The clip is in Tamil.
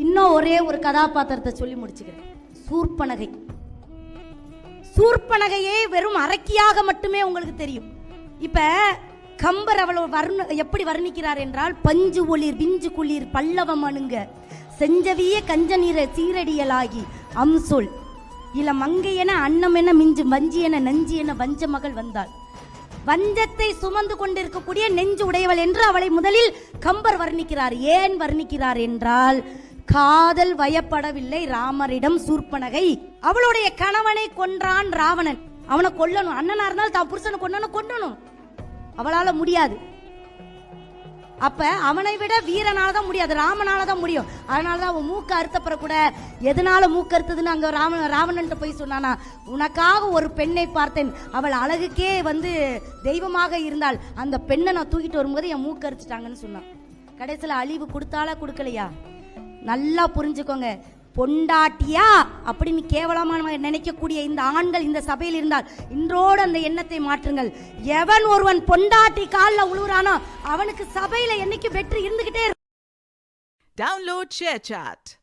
இன்னும் ஒரே ஒரு கதாபாத்திரத்தை சொல்லி முடிச்சுக்கிறேன். சூர்பனகை. சூர்பனகையே வெறும் அரக்கியாக மட்டுமே உங்களுக்கு தெரியும். இப்ப கம்பர் அவளோட எப்படி வர்ணிக்கிறார் என்றால், பஞ்சு ஒளிர் விஞ்சு குளிர் பல்லவம் அணுங்க செஞ்சவிய கஞ்ச நீர சீரடியலாகி அம்சொல் இல மங்கை என அன்னம் என மிஞ்சு வஞ்சி என நஞ்சி என வஞ்ச மகள் வந்தாள். வஞ்சத்தை சுமந்து கொண்டிருக்கக்கூடிய நெஞ்சு உடையவள் என்று அவளை முதலில் கம்பர் வர்ணிக்கிறார். ஏன் வர்ணிக்கிறார் என்றால், காதல் வயப்படவில்லை ராமரிடம் சூர்பனகை. அவளுடைய கணவனை கொன்றான் ராவணன். அவனை கொல்லணும். அண்ணனா இருந்தால் தான் புருஷனை கொண்டணும். அவளால முடியாது. அப்ப அவனை விட வீரனால தான் முடியாது, ராமனால தான் முடியும். அதனாலதான் அவன் மூக்க அறுத்தப்பற கூட எதனால மூக்க அறுத்ததுன்னு அங்க ராவணன் போய் சொன்னானா, உனக்காக ஒரு பெண்ணை பார்த்தேன், அவள் அழகுக்கே தெய்வமாக இருந்தால், அந்த பெண்ணை நான் தூக்கிட்டு வரும்போது என் மூக்க அறுத்துட்டாங்கன்னு சொன்னான். கடைசியில் அழிவு கொடுத்தாலா கொடுக்கலையா? நல்லா புரிஞ்சுக்கோங்க. பொண்டாட்டியா அப்படின்னு கேவலமாக நினைக்கக்கூடிய இந்த ஆண்கள் இந்த சபையில் இருந்தால் இன்றோடு அந்த எண்ணத்தை மாற்றுங்கள். எவன் ஒருவன் பொண்டாட்டி காலில் உழுவுறானோ அவனுக்கு சபையில என்னைக்கு வெற்றி இருந்துகிட்டே. Download ShareChat.